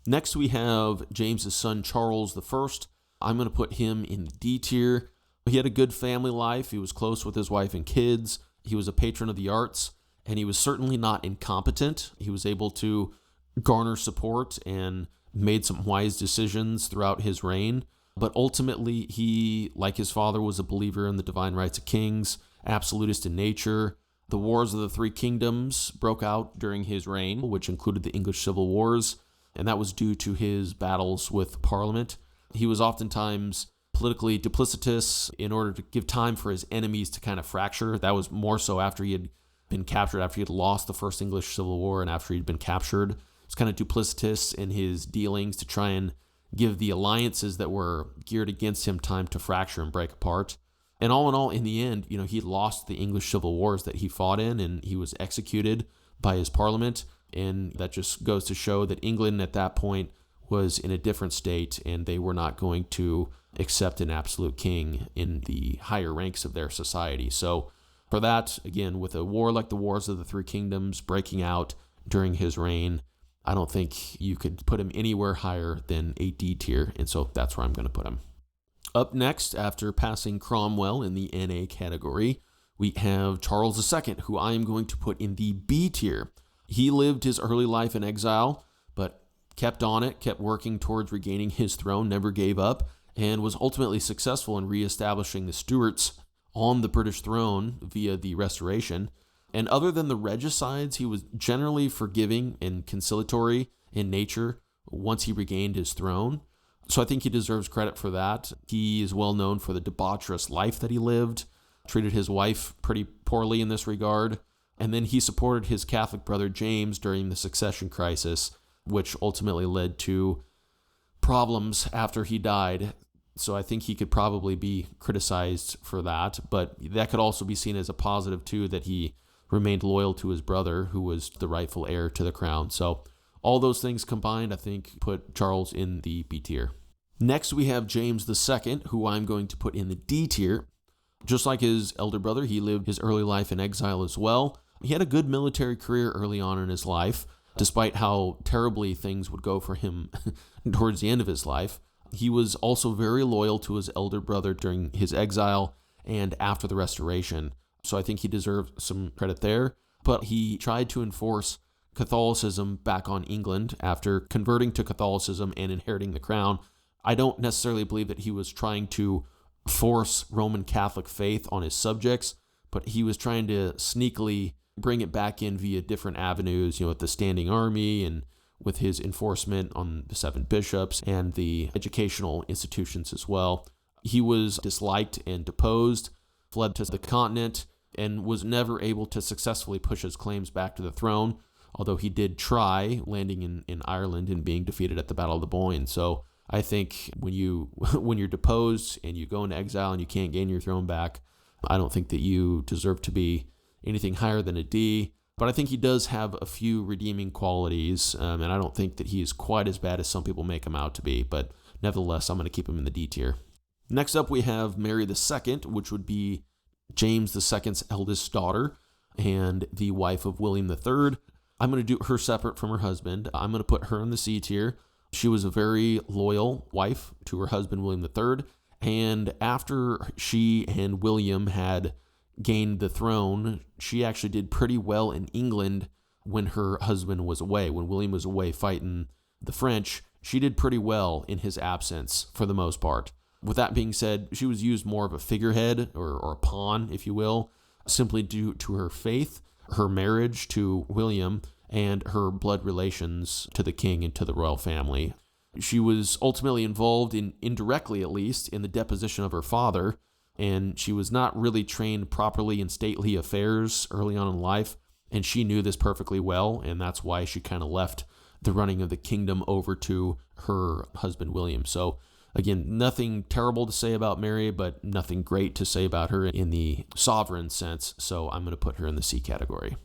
Speaker 1: Next, we have James's son, Charles I. I'm going to put him in the D tier. He had a good family life. He was close with his wife and kids. He was a patron of the arts, and he was certainly not incompetent. He was able to garner support and made some wise decisions throughout his reign. But ultimately, he, like his father, was a believer in the divine rights of kings, absolutist in nature. The Wars of the Three Kingdoms broke out during his reign, which included the English Civil Wars, and that was due to his battles with Parliament. He was oftentimes politically duplicitous in order to give time for his enemies to kind of fracture. That was more so after he had been captured, after he had lost the First English Civil War and after he'd been captured. He was kind of duplicitous in his dealings to try and give the alliances that were geared against him time to fracture and break apart. And all in all, in the end, he lost the English Civil Wars that he fought in, and he was executed by his parliament. And that just goes to show that England at that point was in a different state, and they were not going to accept an absolute king in the higher ranks of their society. So for that, again, with a war like the Wars of the Three Kingdoms breaking out during his reign, I don't think you could put him anywhere higher than a D tier, and so that's where I'm going to put him. Up next, after passing Cromwell in the NA category, we have Charles II, who I am going to put in the B tier. He lived his early life in exile, but kept on it, kept working towards regaining his throne, never gave up, and was ultimately successful in reestablishing the Stuarts on the British throne via the Restoration. And other than the regicides, he was generally forgiving and conciliatory in nature once he regained his throne. So I think he deserves credit for that. He is well known for the debaucherous life that he lived, treated his wife pretty poorly in this regard, and then he supported his Catholic brother James during the succession crisis, which ultimately led to problems after he died. So I think he could probably be criticized for that, but that could also be seen as a positive too, that he remained loyal to his brother, who was the rightful heir to the crown. So all those things combined, I think, put Charles in the B tier. Next, we have James II, who I'm going to put in the D tier. Just like his elder brother, he lived his early life in exile as well. He had a good military career early on in his life, despite how terribly things would go for him towards the end of his life. He was also very loyal to his elder brother during his exile and after the Restoration. So I think he deserves some credit there. But he tried to enforce Catholicism back on England after converting to Catholicism and inheriting the crown. I don't necessarily believe that he was trying to force Roman Catholic faith on his subjects, but he was trying to sneakily bring it back in via different avenues, with the standing army and with his enforcement on the 7 bishops and the educational institutions as well. He was disliked and deposed, fled to the continent, and was never able to successfully push his claims back to the throne, although he did try, landing in Ireland and being defeated at the Battle of the Boyne. So I think when you're deposed and you go into exile and you can't gain your throne back, I don't think that you deserve to be anything higher than a D. But I think he does have a few redeeming qualities, and I don't think that he is quite as bad as some people make him out to be. But nevertheless, I'm going to keep him in the D tier. Next up, we have Mary II, which would be James II's eldest daughter and the wife of William III. I'm going to do her separate from her husband. I'm going to put her in the C tier. She was a very loyal wife to her husband, William III. And after she and William had gained the throne, she actually did pretty well in England when her husband was away. When William was away fighting the French, she did pretty well in his absence for the most part. With that being said, she was used more of a figurehead or a pawn, if you will, simply due to her faith, her marriage to William, and her blood relations to the king and to the royal family. She was ultimately involved, indirectly at least, in the deposition of her father, and she was not really trained properly in stately affairs early on in life, and she knew this perfectly well, and that's why she kind of left the running of the kingdom over to her husband, William. So, again, nothing terrible to say about Mary, but nothing great to say about her in the sovereign sense, so I'm going to put her in the C category.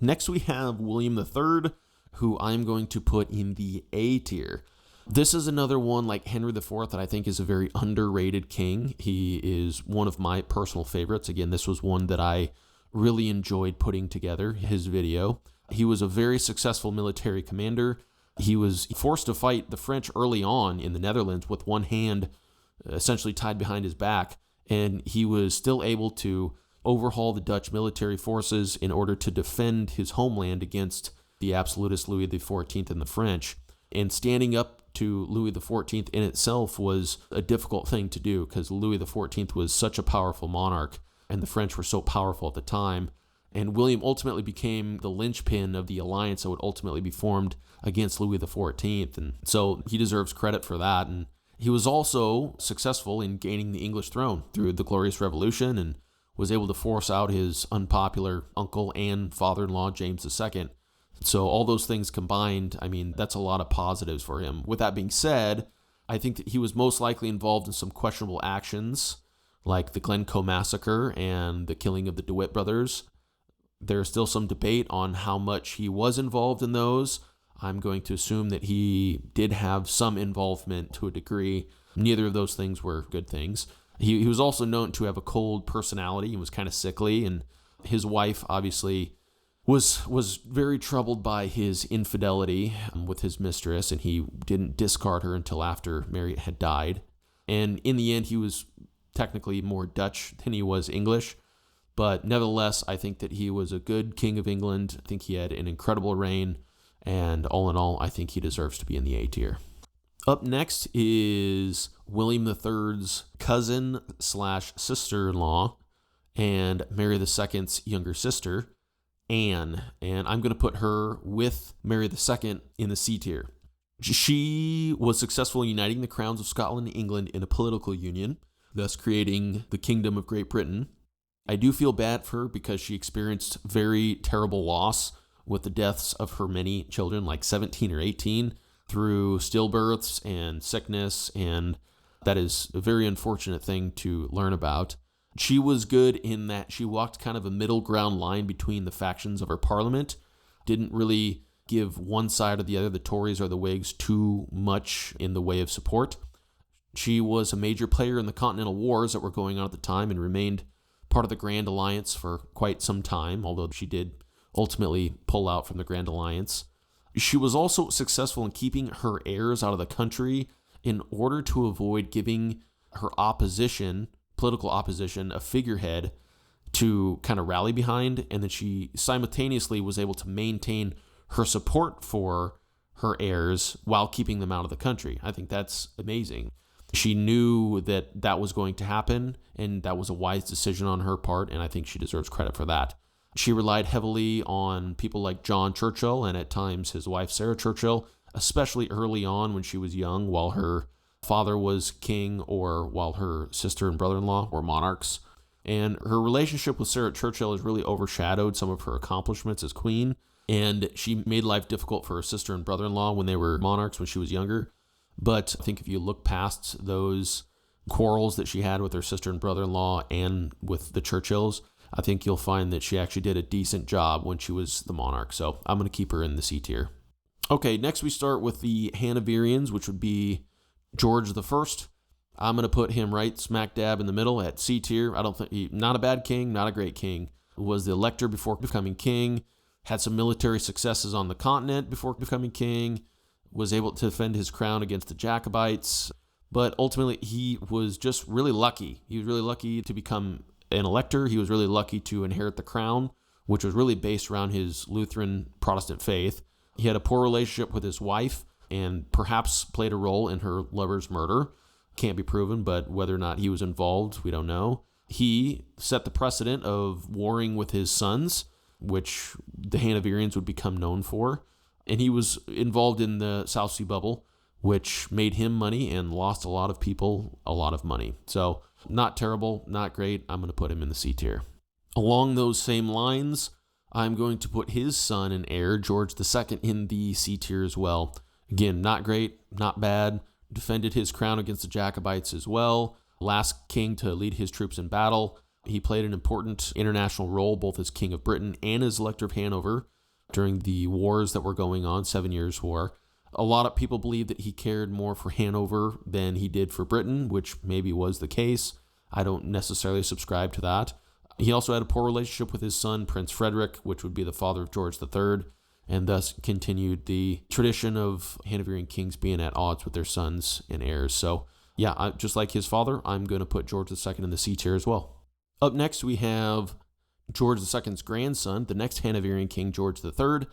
Speaker 1: Next, we have William III, who I'm going to put in the A tier. This is another one like Henry IV that I think is a very underrated king. He is one of my personal favorites. Again, this was one that I really enjoyed putting together, his video. He was a very successful military commander. He was forced to fight the French early on in the Netherlands with one hand essentially tied behind his back, and he was still able to overhaul the Dutch military forces in order to defend his homeland against the absolutist Louis XIV and the French. And standing up to Louis XIV in itself was a difficult thing to do because Louis XIV was such a powerful monarch and the French were so powerful at the time. And William ultimately became the linchpin of the alliance that would ultimately be formed against Louis XIV. And so he deserves credit for that. And he was also successful in gaining the English throne through the Glorious Revolution and was able to force out his unpopular uncle and father-in-law, James II. So all those things combined, I mean, that's a lot of positives for him. With that being said, I think that he was most likely involved in some questionable actions, like the Glencoe massacre and the killing of the DeWitt brothers. There's still some debate on how much he was involved in those. I'm going to assume that he did have some involvement to a degree. Neither of those things were good things. He was also known to have a cold personality and was kind of sickly, and his wife obviously was very troubled by his infidelity with his mistress, and he didn't discard her until after Mary had died. And in the end, he was technically more Dutch than he was English, but nevertheless, I think that he was a good king of England. I think he had an incredible reign, and all in all, I think he deserves to be in the A tier. Up next is William III's cousin/sister-in-law and Mary II's younger sister, Anne, and I'm going to put her with Mary II in the C tier. She was successful in uniting the crowns of Scotland and England in a political union, thus creating the Kingdom of Great Britain. I do feel bad for her because she experienced very terrible loss with the deaths of her many children, like 17 or 18, through stillbirths and sickness, and that is a very unfortunate thing to learn about. She was good in that she walked kind of a middle ground line between the factions of her parliament, didn't really give one side or the other, the Tories or the Whigs, too much in the way of support. She was a major player in the Continental Wars that were going on at the time and remained part of the Grand Alliance for quite some time, although she did ultimately pull out from the Grand Alliance. She was also successful in keeping her heirs out of the country in order to avoid giving her political opposition, a figurehead to kind of rally behind, and then she simultaneously was able to maintain her support for her heirs while keeping them out of the country. I think that's amazing. She knew that that was going to happen, and that was a wise decision on her part, and I think she deserves credit for that. She relied heavily on people like John Churchill and at times his wife Sarah Churchill, especially early on when she was young while her father was king or while her sister and brother-in-law were monarchs. And her relationship with Sarah Churchill has really overshadowed some of her accomplishments as queen, and she made life difficult for her sister and brother-in-law when they were monarchs when she was younger. But I think if you look past those quarrels that she had with her sister and brother-in-law and with the Churchills, I think you'll find that she actually did a decent job when she was the monarch. So I'm going to keep her in the C tier. Okay, next we start with the Hanoverians, which would be George I. I'm going to put him right smack dab in the middle at C tier. I don't think not a bad king, not a great king. Was the elector before becoming king, had some military successes on the continent before becoming king, was able to defend his crown against the Jacobites, but ultimately he was just really lucky. He was really lucky to become an elector. He was really lucky to inherit the crown, which was really based around his Lutheran Protestant faith. He had a poor relationship with his wife and perhaps played a role in her lover's murder. Can't be proven, but whether or not he was involved, we don't know. He set the precedent of warring with his sons, which the Hanoverians would become known for. And he was involved in the South Sea Bubble, which made him money and lost a lot of people a lot of money. So not terrible, not great. I'm going to put him in the C tier. Along those same lines, I'm going to put his son and heir, George II, in the C tier as well. Again, not great, not bad. Defended his crown against the Jacobites as well. Last king to lead his troops in battle. He played an important international role, both as King of Britain and as Elector of Hanover during the wars that were going on, 7 Years' War. A lot of people believe that he cared more for Hanover than he did for Britain, which maybe was the case. I don't necessarily subscribe to that. He also had a poor relationship with his son, Prince Frederick, which would be the father of George III, and thus continued the tradition of Hanoverian kings being at odds with their sons and heirs. So, yeah, just like his father, I'm going to put George II in the C tier as well. Up next, we have George II's grandson, the next Hanoverian king, George III.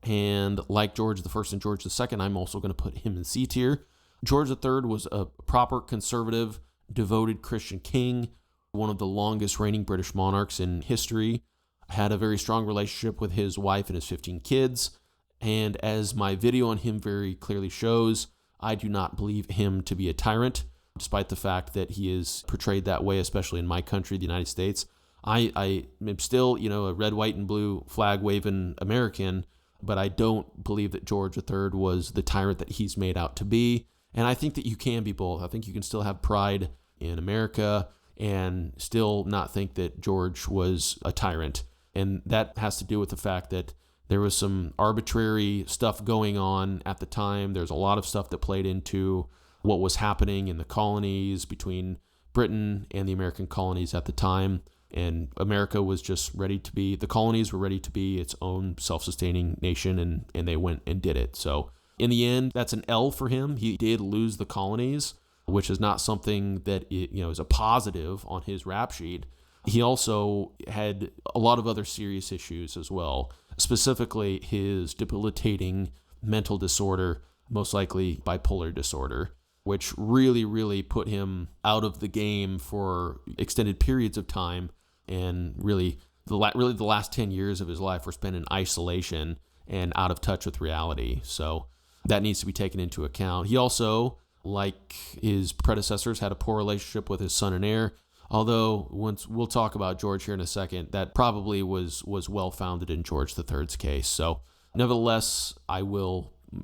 Speaker 1: And like George I and George II, I'm also going to put him in C tier. George III was a proper conservative, devoted Christian king, one of the longest reigning British monarchs in history, had a very strong relationship with his wife and his 15 kids. And as my video on him very clearly shows, I do not believe him to be a tyrant, despite the fact that he is portrayed that way, especially in my country, the United States. I am still, a red, white, and blue flag-waving American, but I don't believe that George III was the tyrant that he's made out to be. And I think that you can be both. I think you can still have pride in America and still not think that George was a tyrant. And that has to do with the fact that there was some arbitrary stuff going on at the time. There's a lot of stuff that played into what was happening in the colonies between Britain and the American colonies at the time. And America was just ready to be, the colonies were ready to be its own self-sustaining nation, and they went and did it. So in the end, that's an L for him. He did lose the colonies, which is not something that is a positive on his rap sheet. He also had a lot of other serious issues as well, specifically his debilitating mental disorder, most likely bipolar disorder, which really, really put him out of the game for extended periods of time. And really the last 10 years of his life were spent in isolation and out of touch with reality. So that needs to be taken into account. He also, like his predecessors, had a poor relationship with his son and heir. Although, once we'll talk about George here in a second, that probably was well-founded in George III's case. So nevertheless,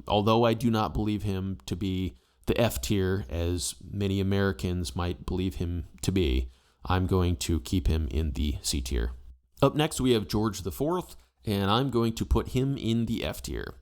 Speaker 1: although I do not believe him to be the F tier, as many Americans might believe him to be, I'm going to keep him in the C tier. Up next, we have George IV, and I'm going to put him in the F tier.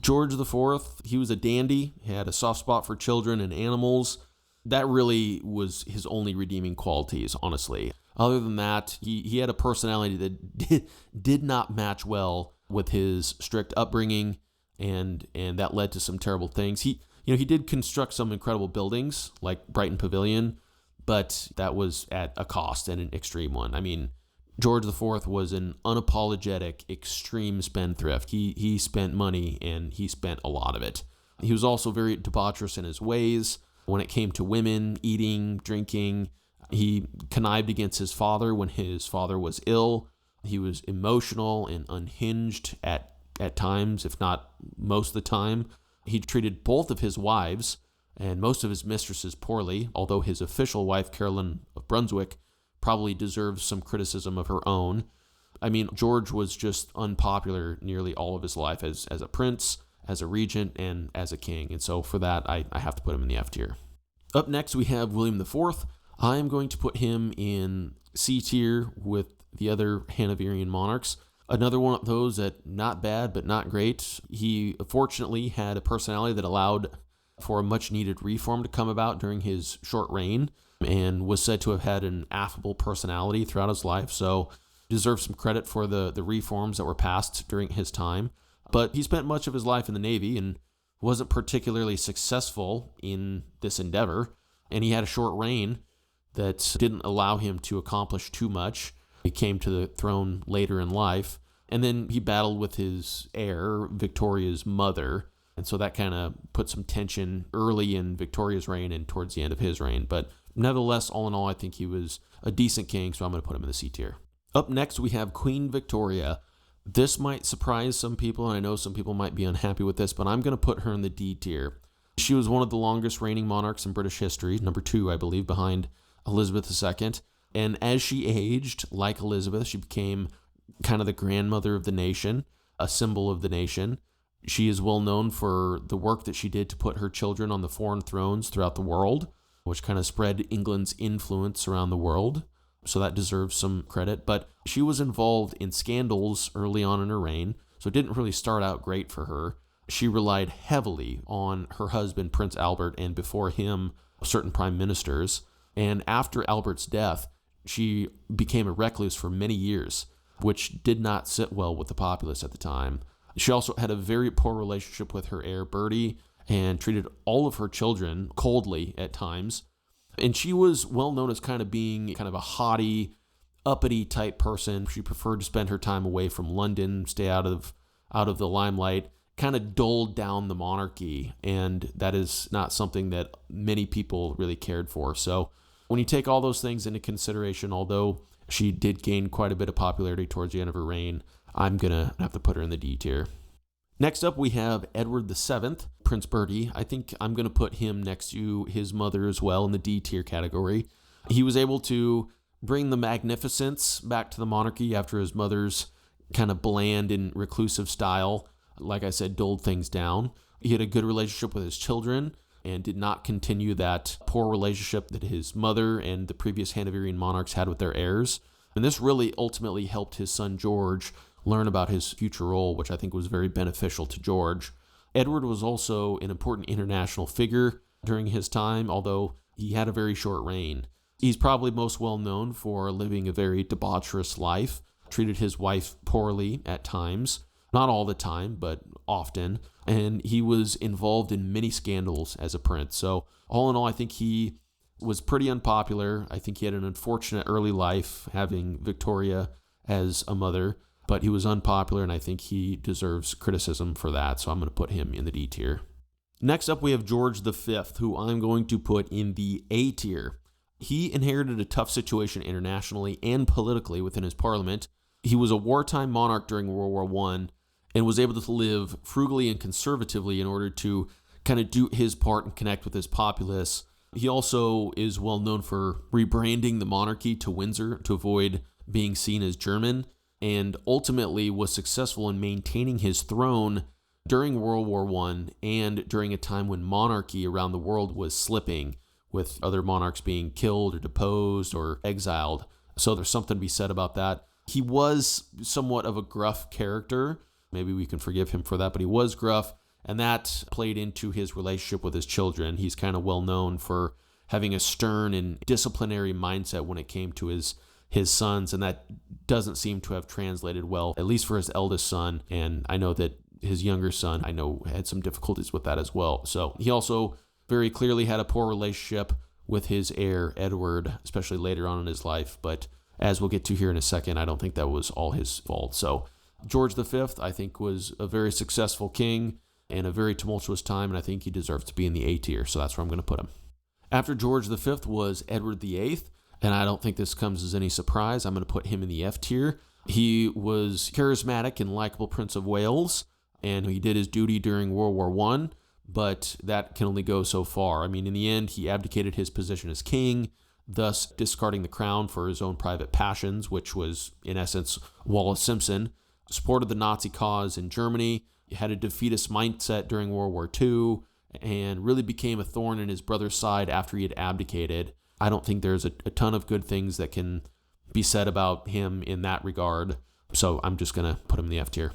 Speaker 1: George IV, he was a dandy. He had a soft spot for children and animals. That really was his only redeeming qualities, honestly. Other than that, he had a personality that did not match well with his strict upbringing, and that led to some terrible things. He did construct some incredible buildings, like Brighton Pavilion, but that was at a cost, and an extreme one. I mean, George IV was an unapologetic, extreme spendthrift. He spent money, and he spent a lot of it. He was also very debaucherous in his ways. When it came to women, eating, drinking, he connived against his father when his father was ill. He was emotional and unhinged at times, if not most of the time. He treated both of his wives and most of his mistresses poorly, although his official wife, Caroline of Brunswick, probably deserves some criticism of her own. I mean, George was just unpopular nearly all of his life as a prince, as a regent, and as a king. And so for that, I have to put him in the F tier. Up next, we have William IV. I am going to put him in C tier with the other Hanoverian monarchs. Another one of those that not bad, but not great. He fortunately had a personality that allowed for a much-needed reform to come about during his short reign, and was said to have had an affable personality throughout his life, so deserves some credit for the reforms that were passed during his time. But he spent much of his life in the Navy and wasn't particularly successful in this endeavor, and he had a short reign that didn't allow him to accomplish too much. He came to the throne later in life, and then he battled with his heir, Victoria's mother, and so that kind of put some tension early in Victoria's reign and towards the end of his reign. But nevertheless, all in all, I think he was a decent king, so I'm going to put him in the C tier. Up next, we have Queen Victoria. This might surprise some people, and I know some people might be unhappy with this, but I'm going to put her in the D tier. She was one of the longest reigning monarchs in British history, number 2, I believe, behind Elizabeth II. And as she aged, like Elizabeth, she became kind of the grandmother of the nation, a symbol of the nation. She is well known for the work that she did to put her children on the foreign thrones throughout the world, which kind of spread England's influence around the world. So that deserves some credit. But she was involved in scandals early on in her reign, so it didn't really start out great for her. she relied heavily on her husband, Prince Albert, and before him, certain prime ministers. And after Albert's death, she became a recluse for many years, which did not sit well with the populace at the time. She also had a very poor relationship with her heir, Bertie, and treated all of her children coldly at times. And she was well known as kind of being kind of a haughty, uppity type person. She preferred to spend her time away from London, stay out of the limelight, kind of dulled down the monarchy. And that is not something that many people really cared for. So when you take all those things into consideration, although she did gain quite a bit of popularity towards the end of her reign, I'm going to have to put her in the D tier. Next up, we have Edward VII, Prince Bertie. I think I'm going to put him next to his mother as well in the D tier category. He was able to bring the magnificence back to the monarchy after his mother's kind of bland and reclusive style, like I said, dulled things down. He had a good relationship with his children and did not continue that poor relationship that his mother and the previous Hanoverian monarchs had with their heirs. And this really ultimately helped his son George learn about his future role, which I think was very beneficial to George. Edward was also an important international figure during his time, although he had a very short reign. He's probably most well known for living a very debaucherous life, treated his wife poorly at times, not all the time, but often, and he was involved in many scandals as a prince. So all in all, I think he was pretty unpopular. I think he had an unfortunate early life, having Victoria as a mother, but he was unpopular, and I think he deserves criticism for that, so I'm going to put him in the D tier. Next up, we have George V, who I'm going to put in the A tier. He inherited a tough situation internationally and politically within his parliament. He was a wartime monarch during World War I and was able to live frugally and conservatively in order to kind of do his part and connect with his populace. He also is well known for rebranding the monarchy to Windsor to avoid being seen as German, and ultimately was successful in maintaining his throne during World War I and during a time when monarchy around the world was slipping, with other monarchs being killed or deposed or exiled. So there's something to be said about that. He was somewhat of a gruff character. Maybe we can forgive him for that, but he was gruff, and that played into his relationship with his children. He's kind of well known for having a stern and disciplinary mindset when it came to his sons, and that doesn't seem to have translated well, at least for his eldest son. And I know that his younger son, had some difficulties with that as well. So he also very clearly had a poor relationship with his heir, Edward, especially later on in his life. But as we'll get to here in a second, I don't think that was all his fault. So George V, I think, was a very successful king in a very tumultuous time, and I think he deserves to be in the A tier. So that's where I'm going to put him. After George V was Edward VIII, and I don't think this comes as any surprise. I'm going to put him in the F tier. He was charismatic and likable Prince of Wales, and he did his duty during World War I, but that can only go so far. I mean, in the end, he abdicated his position as king, thus discarding the crown for his own private passions, which was, in essence, Wallace Simpson. Supported the Nazi cause in Germany, he had a defeatist mindset during World War II, and really became a thorn in his brother's side after he had abdicated. I don't think there's a ton of good things that can be said about him in that regard, so I'm just going to put him in the F tier.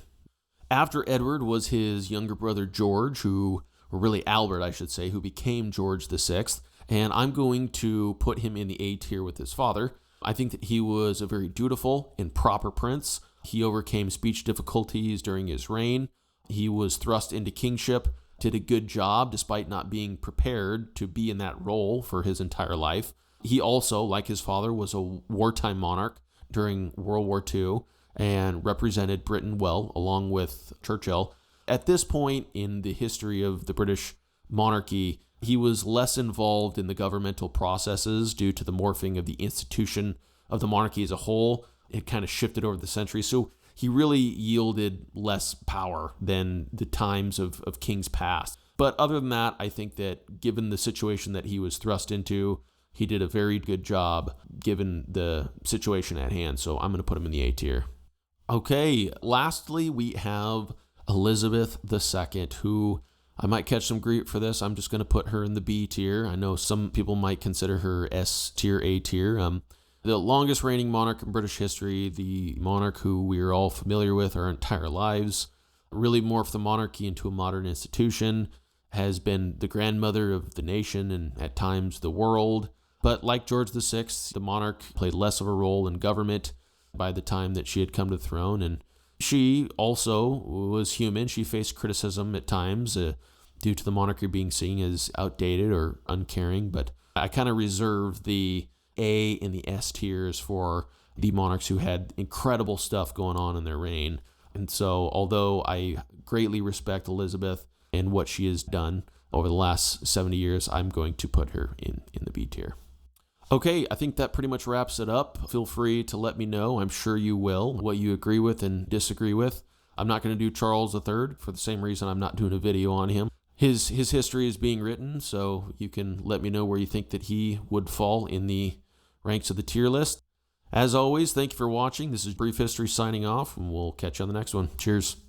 Speaker 1: After Edward was his younger brother George, or really Albert, I should say, who became George VI, and I'm going to put him in the A tier with his father. I think that he was a very dutiful and proper prince. He overcame speech difficulties during his reign. He was thrust into kingship, did a good job despite not being prepared to be in that role for his entire life. He also, like his father, was a wartime monarch during World War II and represented Britain well, along with Churchill. At this point in the history of the British monarchy, he was less involved in the governmental processes due to the morphing of the institution of the monarchy as a whole. It kind of shifted over the centuries. So he really yielded less power than the times of kings past. But other than that, I think that given the situation that he was thrust into, he did a very good job given the situation at hand. So I'm going to put him in the A tier. Okay, lastly, we have Elizabeth II, who I might catch some grief for this. I'm just going to put her in the B tier. I know some people might consider her S tier, A tier. The longest reigning monarch in British history, the monarch who we are all familiar with our entire lives, really morphed the monarchy into a modern institution, has been the grandmother of the nation and at times the world. But like George VI, the monarch played less of a role in government by the time that she had come to the throne. And she also was human. She faced criticism at times due to the monarchy being seen as outdated or uncaring. But I kind of reserve the A and the S tiers for the monarchs who had incredible stuff going on in their reign. And so, although I greatly respect Elizabeth and what she has done over the last 70 years, I'm going to put her in the B tier. Okay, I think that pretty much wraps it up. Feel free to let me know, I'm sure you will, what you agree with and disagree with. I'm not going to do Charles III for the same reason I'm not doing a video on him. His history is being written, so you can let me know where you think that he would fall in the ranks of the tier list. As always, thank you for watching. This is Brief History signing off, and we'll catch you on the next one. Cheers.